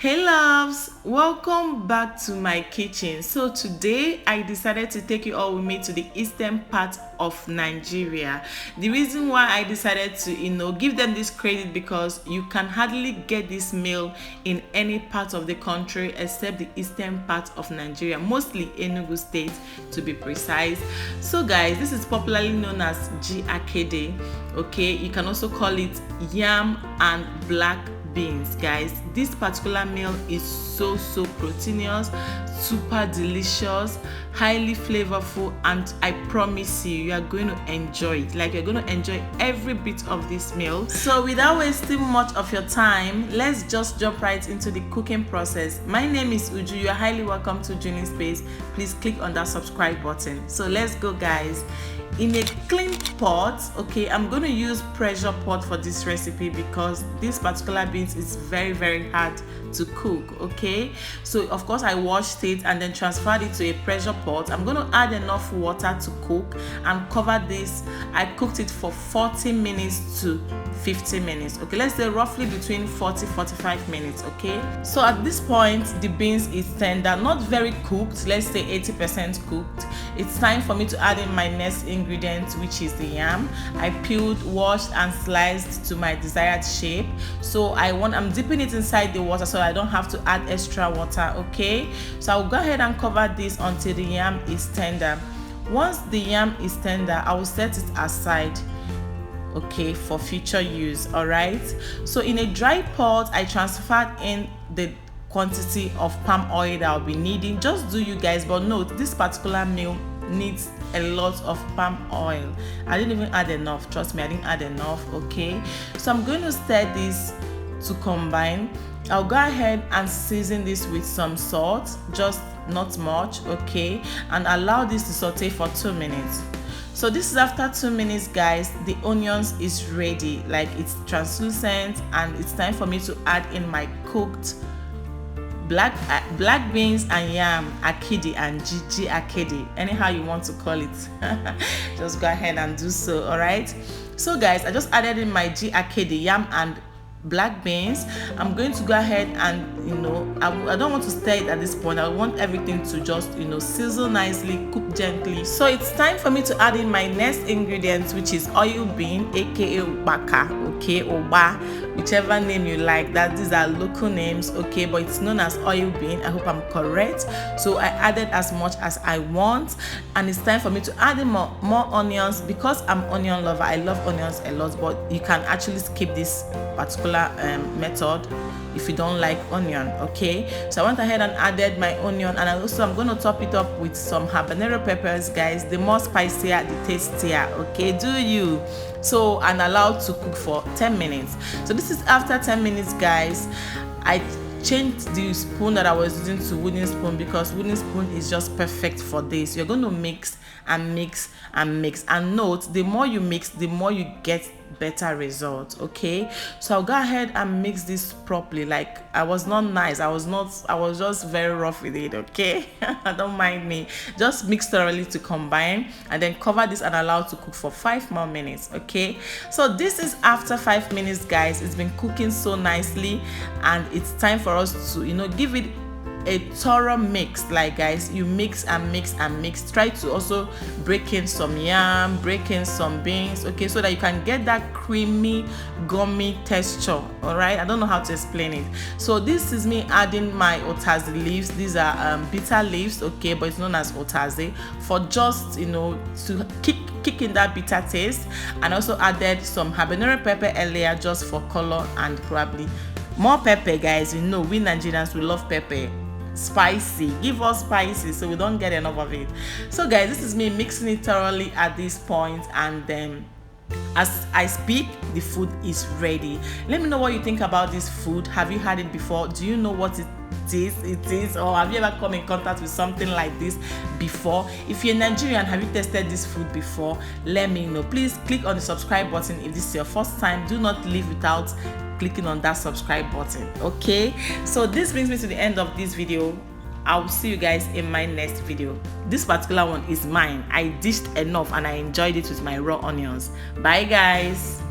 Hey loves, welcome back to my kitchen. So today I decided to take you all with me to the eastern part of Nigeria. The reason why I decided to give them this credit because you can hardly get this meal in any part of the country except the eastern part of Nigeria, mostly Enugu State to be precise. So guys, this is popularly known as JI-AKIDI. Okay, you can also call it yam and black beans. Guys, this particular meal is so proteinous, super delicious, highly flavorful, and I promise you are going to enjoy it. Like, you're going to enjoy every bit of this meal. So without wasting much of your time, let's just jump right into the cooking process. My name is Uju. You are highly welcome to Ujulinn space. Please click on that subscribe button. So let's go, guys. In a clean pot, okay, I'm going to use pressure pot for this recipe because this particular beans is very hard to cook. Okay, so of course I washed it and then transferred it to a pressure pot. I'm going to add enough water to cook and cover this. I cooked it for 40 minutes to 50 minutes. Okay, let's say roughly between 40-45 minutes. Okay, so at this point the beans is tender, not very cooked, let's say 80% cooked. It's time for me to add in my next ingredient, which is the yam. I peeled, washed and sliced to my desired shape. So I'm dipping it inside the water so I don't have to add extra water. Okay, so I'll go ahead and cover this until the yam is tender. Once the yam is tender, I will set it aside, okay, for future use. All right, so in a dry pot I transferred in the quantity of palm oil that I'll be needing. Just do you guys, but note this particular meal needs a lot of palm oil. I didn't even add enough, trust me, I didn't add enough. Okay, so I'm going to stir this to combine. I'll go ahead and season this with some salt, just not much. Okay, and allow this to saute for 2 minutes. So this is after 2 minutes, guys. The onions is ready, like it's translucent, and it's time for me to add in my cooked black beans and yam, akidi and JI-AKIDI, anyhow you want to call it. Just go ahead and do so. All right, so guys, I just added in my JI-AKIDI, yam and black beans. I'm going to go ahead and I don't want to stir it at this point. I want everything to just sizzle nicely, cook gently. So it's time for me to add in my next ingredient, which is oil bean, aka baka, okay, oba, whichever name you like. That these are local names, okay, but it's known as oil bean. I hope I'm correct. So I added as much as I want, and it's time for me to add in more onions because I'm onion lover. I love onions a lot, but you can actually skip this particular method if you don't like onion. Okay, so I went ahead and added my onion, and I'm going to top it up with some habanero peppers. Guys, the more spicier the tastier. Okay, do you? So, and allowed to cook for 10 minutes. So this is after 10 minutes, guys. I changed the spoon that I was using to wooden spoon because wooden spoon is just perfect for this. You're going to mix and mix and mix, and note, the more you mix, the more you get better results. Okay, so I'll go ahead and mix this properly. Like, I was not nice, I was just very rough with it. Okay, don't mind me. Just mix thoroughly to combine, and then cover this and allow to cook for 5 more minutes. Okay, so this is after 5 minutes, guys. It's been cooking so nicely, and it's time for us to give it a thorough mix. Like, guys, you mix and mix and mix. Try to also break in some yam, break in some beans, okay, so that you can get that creamy gummy texture. All right, I don't know how to explain it. So this is me adding my otazi leaves. These are bitter leaves, okay, but it's known as otazi, for just to kick in that bitter taste. And also added some habanero pepper earlier just for color and probably more pepper. Guys, we Nigerians, we love pepper. Spicy, give us spicy so we don't get enough of it. So guys, this is me mixing it thoroughly at this point, and then as I speak, the food is ready. Let me know what you think about this food. Have you had it before? Do you know what it is, or have you ever come in contact with something like this before? If you're Nigerian, have you tested this food before? Let me know. Please click on the subscribe button if this is your first time. Do not leave without clicking on that subscribe button. Okay, so this brings me to the end of this video. I will see you guys in my next video. This particular one is mine. I dished enough and I enjoyed it with my raw onions. Bye guys.